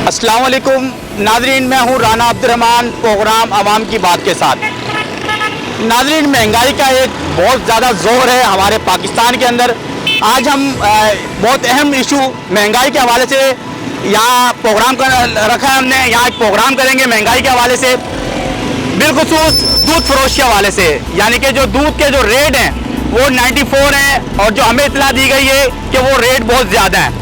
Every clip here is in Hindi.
अस्सलाम वालेकुम नाज़रीन, मैं हूँ राना अब्दुर्रहमान, प्रोग्राम आवाम की बात के साथ। नाज़रीन, महंगाई का एक बहुत ज़्यादा ज़ोर है हमारे पाकिस्तान के अंदर। आज हम बहुत अहम इशू महंगाई के हवाले से यहाँ प्रोग्राम रखा है हमने। यहाँ एक प्रोग्राम करेंगे महंगाई के हवाले से, बिलखुसूस दूध फरोश के हवाले से। यानी कि जो दूध के जो रेट हैं वो 94 हैं और जो हमें इतला दी गई है कि वो रेट बहुत ज़्यादा है।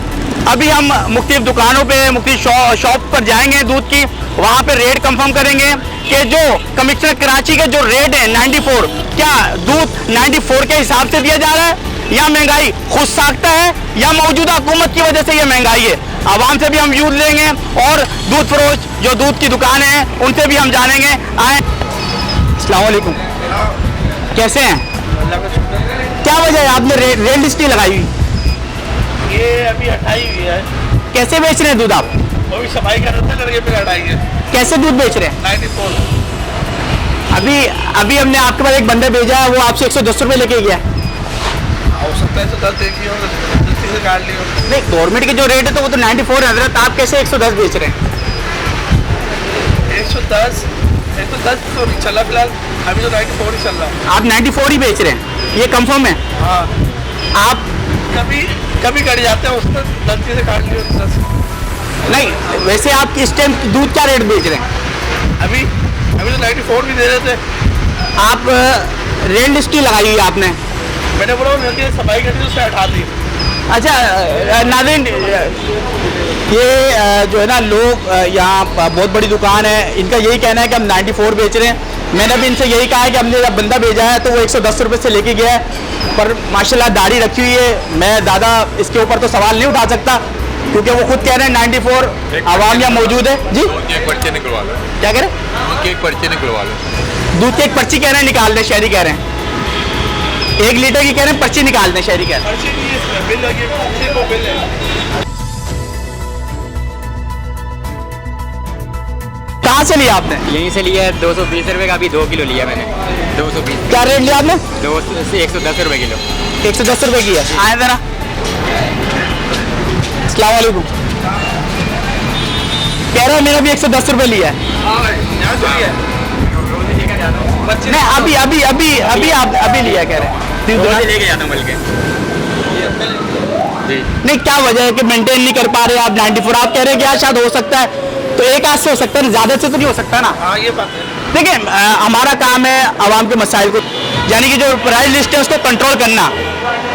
अभी हम मुख्तलिफ दुकानों पे मुख्तलिफ शॉप पर जाएंगे दूध की, वहाँ पे रेट कंफर्म करेंगे कि जो कमिश्नर कराची के जो रेट है 94, क्या दूध 94 के हिसाब से दिया जा रहा है या महंगाई खुद साखता है या मौजूदा हुकूमत की वजह से ये महंगाई है। आवाम से भी हम व्यूज लेंगे और दूध फरोश जो दूध की दुकान है उनसे भी हम जानेंगे। आए, अस्सलाम वालेकुम, कैसे हैं? क्या वजह है आपने रेट लिस्ट नहीं लगाई हुई? ये अभी हटाई हुई है। कैसे बेच रहे हैं दूध आप? वो भी सफाई कर रहे थे, लड़के पे हटाई है। कैसे दूध बेच रहे हैं? 94। अभी हमने आपके पास एक बंदा भेजा है, वो आपसे 110 रुपये लेके गया। हो सकता है 110 देखी हो, गलती से काट ली हो। नहीं, गवर्नमेंट के जो रेट है तो वो तो 94 है हजरत, आप कैसे 110 बेच रहे हैं? 110 तो नहीं चल रहा फिलहाल, अभी तो 94 ही चल रहा है। आप 94 ही बेच रहे हैं, ये कंफर्म है? हाँ, आप कभी कट जाते हैं, उसको गलती से काट लिया 10। नहीं, वैसे आप इस टाइम दूध क्या रेट बेच रहे हैं? अभी तो 94 भी दे रहे थे। आप रेट लिस्ट ही लगाई हुई आपने? मैंने बोला लड़के सफाई कर दी, उससे हटा दी। अच्छा नाज़रीन, ये जो है ना लोग यहाँ बहुत बड़ी दुकान है, इनका यही कहना है कि हम 94 बेच रहे हैं। मैंने भी इनसे यही कहा है कि हमने जब बंदा भेजा है तो वो 110 रुपये से लेके गया है, पर माशाल्लाह दाढ़ी रखी हुई है। मैं ज़्यादा इसके ऊपर तो सवाल नहीं उठा सकता क्योंकि वो खुद कह रहे हैं 94 आवाम यहाँ मौजूद है। जी, एक पर्ची निकलवा लो। क्या कह रहे हैं? एक पर्ची निकलवा लो। दूध की एक पर्ची कह रहे हैं निकाल दें, शहरी कह रहे हैं 1 लीटर की कह रहे हैं पर्ची निकाल दें, शहरी कह रहे हैं। पर्ची नहीं है इसमें, बिल लगी है, वो बिल है। कहाँ से लिया आपने? यहीं से लिया है 220 रुपये का, अभी 2 किलो लिया मैंने। 220 क्या रेट लिया आपने? 200 से 110 रुपये किलो। 110 रुपये की है। आए ज़रा, अस्सलाम वालेकुम। कह रहे हैं मेरा भी 110 रुपये लिया है। नहीं, अभी लिया कह रहे हैं। लेके जाता हूँ बल्कि। नहीं, क्या वजह है कि मेंटेन नहीं कर पा रहे आप 94? आप कह रहे हैं कि यार शायद हो सकता है, तो एक हाथ से हो सकता है, ज़्यादा से तो नहीं हो सकता ना। हाँ, ये बात है। देखिए, हमारा काम है आवाम के मसाइल को, यानी कि जो प्राइस लिस्ट है उसको कंट्रोल करना।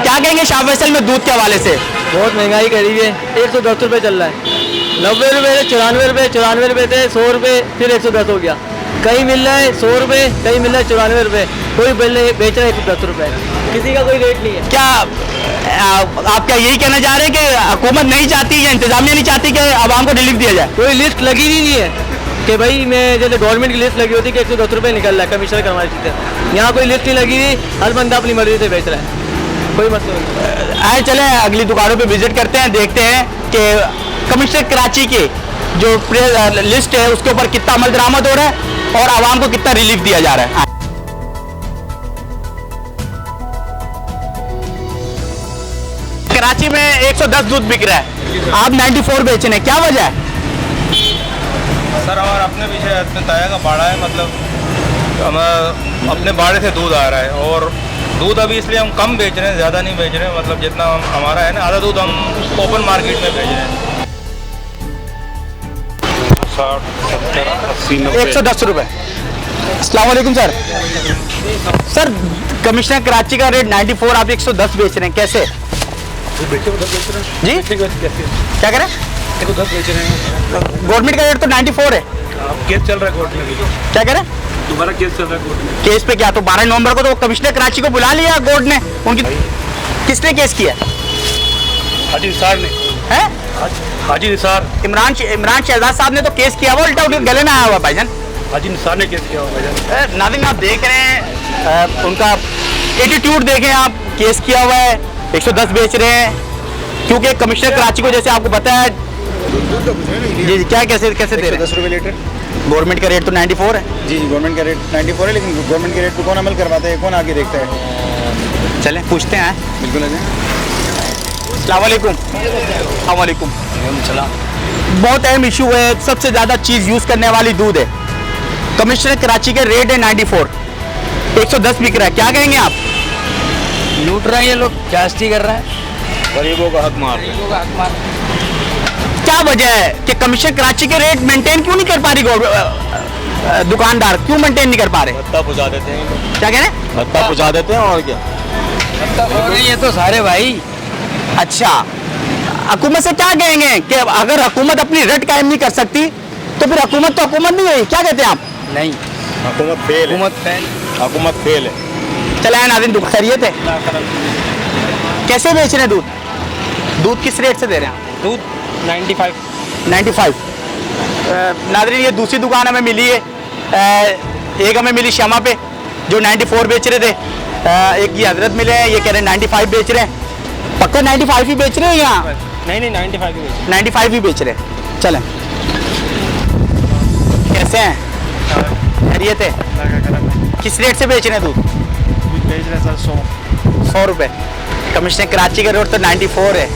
क्या कहेंगे शाह फैसल में दूध के हवाले से? बहुत महंगाई करी है। 110 रुपये चल रहा है, 90 रुपये थे, 94 रुपये थे, 100 रुपये, फिर 110 हो गया। कहीं मिल रहा है 100 रुपये, कहीं मिल रहा है 94 रुपये, कोई बेच रहा है 110 रुपये, किसी का कोई रेट नहीं है। क्या आप क्या यही कहना चाह रहे हैं कि हुकूमत नहीं चाहती या इंतजामिया नहीं चाहती कि आवाम को रिलीफ दिया जाए? कोई लिस्ट लगी ही नहीं है कि भाई मैं जैसे गवर्नमेंट की लिस्ट लगी होती कि 110 रुपये निकल रहा है कमिश्नर करवाई थी, यहाँ कोई लिस्ट नहीं लगी हुई, हर बंदा अपनी मर्जी से बेच रहा है, कोई मसला नहीं। आए चले अगली दुकानों पे विजिट करते हैं, देखते हैं कि कमिश्नर कराची के जो लिस्ट है उसके ऊपर कितना अमल दरामद हो रहा है और आवाम को कितना रिलीफ दिया जा रहा है। कराची में 110 दूध बिक रहा है, आप 94 बेच रहे हैं, क्या वजह है? सर हमारा अपने पीछे इतने ताया का बाड़ा है, मतलब हम अपने बाड़े से दूध आ रहा है और दूध अभी इसलिए हम कम बेच रहे हैं, ज़्यादा नहीं बेच रहे हैं। मतलब जितना हमारा है ना, आधा दूध हम ओपन मार्केट में बेच रहे हैं। 60, 70, 80, 90। 110 रुपये। अस्सलाम वालेकुम सर। सर, कमिश्नर कराची का रेट 94, आप 110 बेच रहे हैं, कैसे? जी, क्या कह रहे हैं? 110 बेच रहे हैं। गवर्नमेंट का रेट तो 94 है। केस चल रहा है कोर्ट में। क्या कह रहे हैं? तुम्हारा केस चल रहा है कोर्ट में। केस पे क्या? तो 12 नवंबर को तो कमिश्नर कराची को बुला लिया कोर्ट ने। उनकी किसने केस किया हाजी निसार ने। है? हाजी निसार, इमरान शहजाद साहब ने तो केस किया हुआ, उल्टा उनके गले में आया हुआ भाईजान। हाजी निसार ने केस किया हुआ भाईजान। नाज़रीन, आप देख रहे हैं उनका एटीट्यूड देखें आप, केस किया हुआ है, 110 बेच रहे हैं क्योंकि कमिश्नर कराची को जैसे आपको पता है जी, क्या कैसे दे रहे हैं? 10 रुपये लीटर। गवर्नमेंट का रेट तो 94 है। जी, गवर्नमेंट का रेट 94 है, लेकिन गवर्नमेंट के रेट पे कौन अमल करवाता है, कौन आके देखता है? चलें पूछते हैं। बिल्कुल आ जाए। अस्सलाम वालेकुम। अस्सलाम वालेकुम। बहुत अहम इशू है, सबसे ज़्यादा चीज़ यूज़ करने वाली दूध है। कमिश्नर कराची के रेट है 94, 110 बिक रहा है, क्या कहेंगे आप? लूट रहे हैं ये लोग, जास्ती कर रहे हैं। गरीबों का हक मार रहे हैं। क्या वजह है कि कमिश्नर कराची के रेट मेंटेन क्यों नहीं कर पा रही दुकानदार, क्यों मेंटेन नहीं कर पा रहे? हत्ता पहुँचा देते हैं, क्या कह रहे हैं? हत्ता पहुँचा देते हैं और क्या। हो रही है तो सारे भाई। अच्छा, हुकूमत से क्या कहेंगे कि अगर हुकूमत अपनी रेट कायम नहीं कर सकती तो फिर हुकूमत तो हुकूमत नहीं हुई, क्या कहते हैं आप? नहीं, हुकूमत फेल है, हुकूमत फेल है। चलाए नाज़रीन, दुख खैरियत है? कैसे बेच रहे हैं दूध? दूध किस रेट से दे रहे हैं? दूध 95। 95। नाज़रीन, ये दूसरी दुकान हमें मिली है, एक हमें मिली शमा पे जो 94 बेच रहे थे, एक ये हजरत मिले हैं, ये कह रहे हैं 95 बेच रहे हैं। पक्का 95 ही बेच रहे हैं यहाँ? नहीं 95 ही 95 ही बेच रहे हैं। चलें, कैसे हैं? खैरियत है? किस रेट से बेच रहे हैं दूध? बेच रहे सर 100 रुपये। कमिश्नर कराची का रेट तो 94 है।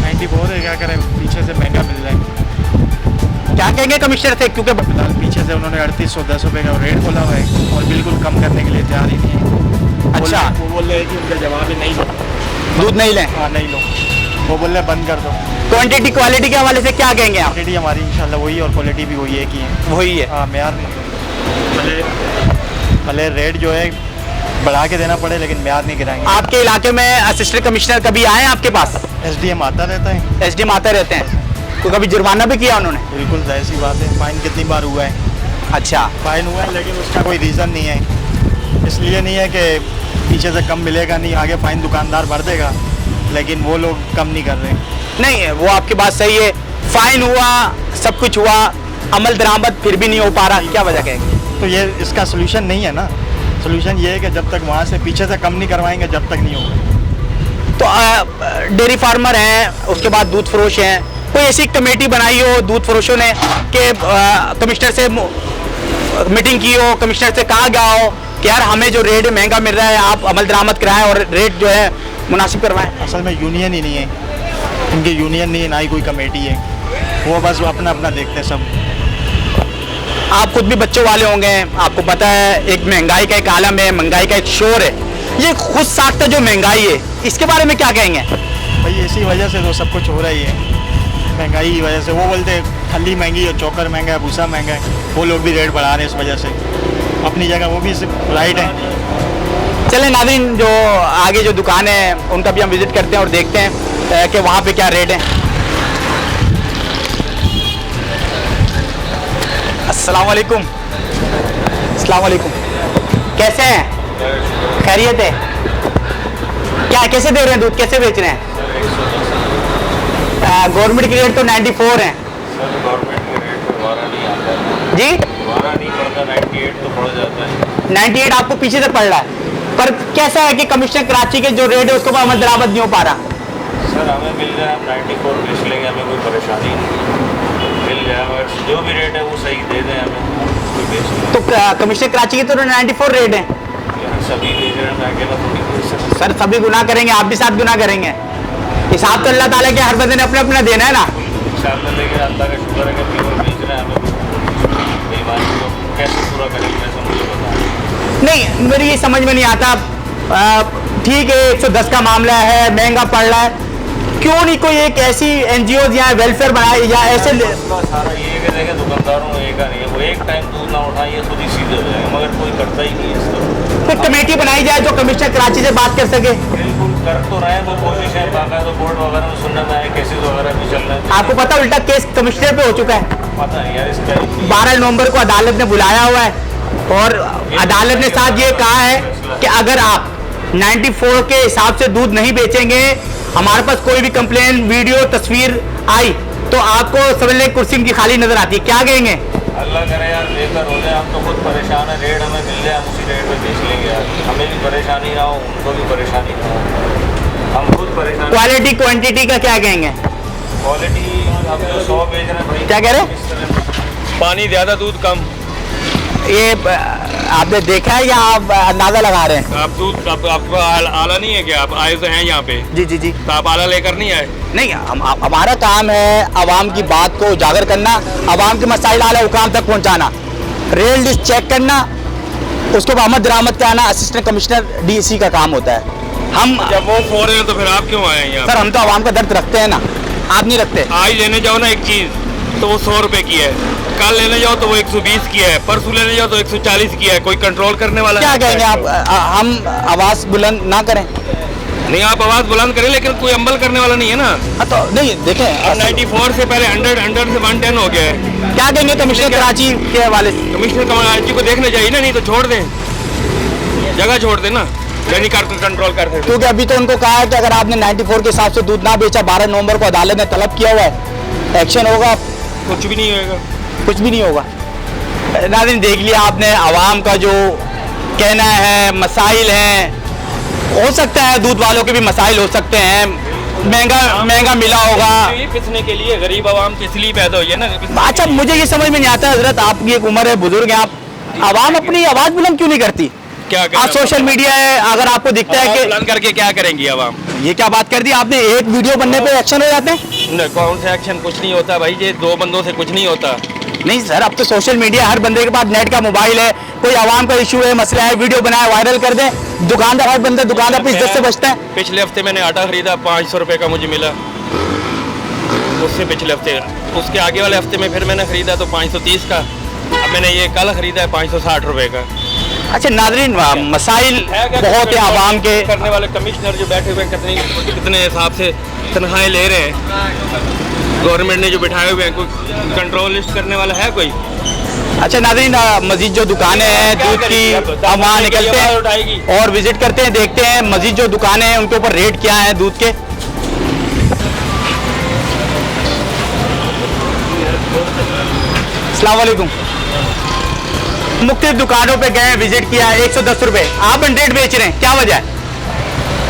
94 है, क्या करें, पीछे से महंगा मिल रहा है। क्या कहेंगे कमिश्नर थे, क्योंकि फिलहाल पीछे से उन्होंने 3810 रुपये का रेट खोला हुआ है और बिल्कुल कम करने के लिए तैयार ही नहीं है। अच्छा। वो बोल रहे हैं कि उनका जवाब है नहीं लो, दूध नहीं लें, हाँ नहीं लो, वो बोल रहे हैं बंद कर दो। क्वांटिटी क्वालिटी के हवाले से क्या कहेंगे आप? क्वालिटी हमारी इंशाल्लाह वही और क्वालिटी भी वही है कि है। वही है। हाँ, म्यार नहीं, भले रेट जो है बढ़ा के देना पड़े लेकिन म्यार नहीं गिराएंगे। आपके इलाके में असिस्टेंट कमिश्नर कभी आए हैं आपके पास? SDM आता रहता है। SDM आते रहते हैं, तो कभी जुर्माना भी किया उन्होंने? बिल्कुल जाहिर सी बात है, फाइन कितनी बार हुआ है। अच्छा, फाइन हुआ है लेकिन उसका कोई रीज़न नहीं है। इसलिए नहीं है कि पीछे से कम मिलेगा नहीं, आगे फाइन दुकानदार भर देगा, लेकिन वो लोग कम नहीं कर रहे। नहीं वो आपकी बात सही है, फाइन हुआ, सब कुछ हुआ, अमल दरामद फिर भी नहीं हो पा रहा, क्या वजह कहेंगे? तो ये इसका सोल्यूशन नहीं है ना। सोल्यूशन ये है कि जब तक वहाँ से पीछे से कम नहीं करवाएंगे जब तक नहीं होगा। तो डेयरी फार्मर हैं, उसके बाद दूध फरोश हैं, कोई ऐसी कमेटी बनाई हो दूध फरोशों ने कि कमिश्नर से मीटिंग की हो, कमिश्नर से कहा गया हो कि यार हमें जो रेट महंगा मिल रहा है आप अमल दरामद कराएं और रेट जो है मुनासिब करवाएं? असल में यूनियन ही नहीं है, उनकी यूनियन नहीं है, ना ही कोई कमेटी है, वो बस अपना अपना देखते हैं सब। आप खुद भी बच्चों वाले होंगे, आपको पता है एक महंगाई का एक आलम है, महंगाई का एक शोर है, ये खुद साख्ता जो महंगाई है इसके बारे में क्या कहेंगे? भाई इसी वजह से तो सब कुछ हो रहा ही है, महंगाई की वजह से। वो बोलते हैं हल्दी महंगी है, चोकर महंगा है, भूसा महंगा है, वो लोग भी रेट बढ़ा रहे हैं इस वजह से। अपनी जगह वो भी राइट है। चलें नाज़रीन, जो आगे जो दुकान है उनका भी हम विज़िट करते हैं और देखते हैं कि वहाँ पे क्या रेट है। अस्सलाम वालेकुम। अस्सलाम वालेकुम, कैसे हैं? खैरियत है? क्या कैसे दे रहे हैं दूध, कैसे बेच रहे हैं? गवर्नमेंट की रेट तो 94 है जी। 98 आपको पीछे से पड़ रहा है, पर कैसा है कि कमिश्नर कराची के जो रेट है उसको अमल दरामद नहीं हो पा रहा? सर हमें मिल जाए, हम 94 बेच लेंगे, हमें कोई परेशानी नहीं, मिल जाए जो भी रेट है वो सही दे दें हमें, कोई बेच लें। तो कमिश्नर कराची के तो 94 रेट है। सभी बेच रहे हैं, मैं अकेला थोड़ी बेच सकता। सर सभी गुनाह करेंगे, आप भी साथ गुनाह करेंगे, हिसाब तो अल्लाह ताला के हर बंदे ने अपना अपना देना है ना। इंशाल्लाह, लेकिन अल्लाह का शुक्र है कि प्योर बेच रहे हैं, हमें बेईमानी को कैसे पूरा करेंगे ऐसा मुझे पता नहीं, मेरी ये समझ में नहीं आता। ठीक है 110 का मामला है, महंगा पड़ रहा है, क्यों नहीं कोई एक ऐसी NGO या वेलफेयर बनाए या ऐसे सारा ये कि देखें दुकानदारों एक का नहीं है, वो एक टाइम दूध ना उठाएं ये खुद ही सीधे हो जाएंगे, मगर कोई करता ही नहीं है इसका। कोई कमेटी बनाई जाए जो कमिश्नर कराची से बात कर सके। बिल्कुल कर तो रहे हैं, वो कोशिश है, बाकायदा तो बोर्ड वगैरह में सुनने में आए, केसेस वगैरह भी चल रहे हैं। आपको पता उल्टा केस कमिश्नर पे हो चुका है, पता नहीं यार इसका 12 नवंबर को अदालत ने बुलाया हुआ है और अदालत ने साथ ये कहा है कि अगर आप 94 के हिसाब से दूध नहीं बेचेंगे, हमारे पास कोई भी कंप्लेन वीडियो तस्वीर आई तो आपको समझ लें कुर्सी की खाली नजर आती है, क्या कहेंगे? अल्लाह करे यार बेहतर हो जाए, हम तो खुद परेशान है, रेट हमें मिल जाए, हम उसी रेट पे बेच लेंगे यार, हमें भी परेशानी ना हो, उनको भी परेशानी ना हो, हम खुद परेशान। क्वालिटी क्वांटिटी का क्या कहेंगे? क्वालिटी हम जो 100 बेच रहे हैं भाई, क्या कह रहे हैं? पानी ज़्यादा दूध कम। ये आपने देखा है या आप अंदाजा लगा रहे हैं? आप दूध आपको आला नहीं है क्या? आप आए तो हैं यहाँ पे, जी जी जी। तो आप आला लेकर नहीं आए? नहीं, हमारा काम है आवाम की बात को उजागर करना, आवाम के मसाइल आला हुकाम तक पहुँचाना, रेल लिस्ट चेक करना, उसके बाद अमद दरामद कराना असिस्टेंट कमिश्नर डीसी का काम होता है। हम जब वो सो रहे हैं तो फिर आप क्यों आए हैं यहाँ? सर, हम तो आवाम का दर्द रखते हैं ना, आप नहीं रखते। आज लेने जाओ ना एक चीज़ तो वो 100 रुपए की है, कल लेने जाओ तो वो 120 की है, परसों लेने जाओ तो 140 की है। कोई कंट्रोल करने वाला क्या है? कहेंगे आप? हम आवाज़ बुलंद ना करें? नहीं, आप आवाज़ बुलंद करें लेकिन कोई अमल करने वाला नहीं है ना। तो नहीं, देखें, अब 94 से पहले 100 से 110 हो गया है। क्या कहेंगे कमिश्नर कराची के हवाले से? कमिश्नर कराची को देखना चाहिए ना, नहीं तो छोड़ दें, जगह छोड़ दें ना, नहीं कंट्रोल कर सकते। क्योंकि अभी तो उनको कहा है कि अगर आपने 94 के हिसाब से दूध ना बेचा, 12 नवंबर को अदालत ने तलब किया हुआ है, एक्शन होगा। कुछ भी नहीं होगा, कुछ भी नहीं होगा। नाज़रीन, देख लिया आपने आवाम का जो कहना है, मसाइल हैं। हो सकता है दूध वालों के भी मसाइल हो सकते हैं, महंगा मिला होगा। पिसने के लिए गरीब आवाम किस लिए पैदा हुई है ना। अच्छा, मुझे ये समझ में नहीं आता हजरत, आपकी एक उम्र है, बुजुर्ग हैं आप, आवाम अपनी आवाज़ बुलंद क्यों नहीं करती? क्या आप सोशल मीडिया है, अगर आपको दिखता है कि बुलंद करके क्या करेंगी आवाम? ये क्या बात कर दी आपने? एक वीडियो बनने पे एक्शन हो जाते हैं? नहीं, कौन सा एक्शन? कुछ नहीं होता भाई, ये 2 बंदों से कुछ नहीं होता। नहीं सर, अब तो सोशल मीडिया, हर बंदे के पास नेट का मोबाइल है, कोई आवाम का इशू है, मसला है, वीडियो बनाए वायरल कर दे। दुकानदार, हर बंदा दुकानदार पे इज्जत से बचता है। पिछले हफ्ते मैंने आटा खरीदा, 500 रुपए का मुझे मिला। उससे पिछले हफ्ते, उसके आगे वाले हफ्ते में फिर मैंने खरीदा तो 530 का। अब मैंने ये कल खरीदा है 560 रुपए का। अच्छा नाज़रीन, मसाइल बहुत है आवाम के। करने वाले कमिश्नर जो बैठे हुए हैं, कितने हिसाब से तनख्वाहें ले रहे हैं, गवर्नमेंट ने जो बिठाए हुए हैं, कोई कंट्रोल लिस्ट करने वाला है कोई? अच्छा नाज़रीन, मजीद जो दुकानें हैं दूध की, हम वहाँ निकलते हैं और विजिट करते हैं, देखते हैं मजीद जो दुकानें हैं उनके ऊपर रेट क्या है दूध के। अस्सलाम वालेकुम। मुख्तलिफ दुकानों पे गए, विजिट किया, 110 रुपए आप 100 बेच रहे हैं, क्या वजह है?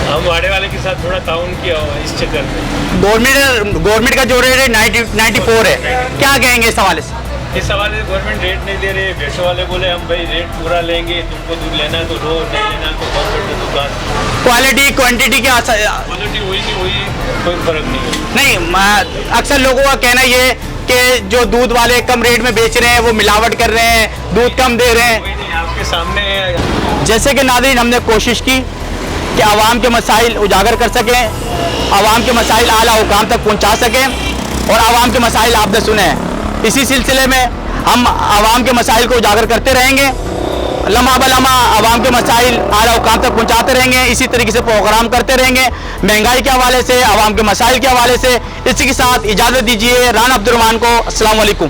हम वाड़े वाले के साथ थोड़ा ताउन किया हुआ है इस चक्कर में। गवर्नमेंट का जो रेट है 94 है, क्या कहेंगे इस हवाले से? इस हवाले से गवर्नमेंट रेट नहीं दे रहे, भैंसों वाले बोले हम भाई रेट पूरा लेंगे, तुमको दूध लेना है तो लो, नहीं लेना है तो बंद कर दो दुकान। क्वालिटी क्वांटिटी क्या? क्वालिटी हुई नहीं हुई, कोई फर्क नहीं है। नहीं, अक्सर लोगों का कहना ये कि जो दूध वाले कम रेट में बेच रहे हैं वो मिलावट कर रहे हैं, दूध कम दे रहे हैं। कोई नहीं, आपके सामने है। जैसे कि नाज़रीन, हमने कोशिश की कि आवाम के मसाइल उजागर कर सकें, आवाम के मसाइल आला हुकाम तक पहुंचा सकें, और आवाम के मसाइल आपने सुने हैं। इसी सिलसिले में हम आवाम के मसाइल को उजागर करते रहेंगे, लम्हा बलम्हा आवाम के मसाइल आला हुकाम तक पहुँचाते रहेंगे, इसी तरीके से प्रोग्राम करते रहेंगे, महंगाई के हवाले से, आवाम के मसाइल के हवाले से। इसी के साथ इजाज़त दीजिए राना अब्दुल रहमान को। अस्सलाम वालेकुम।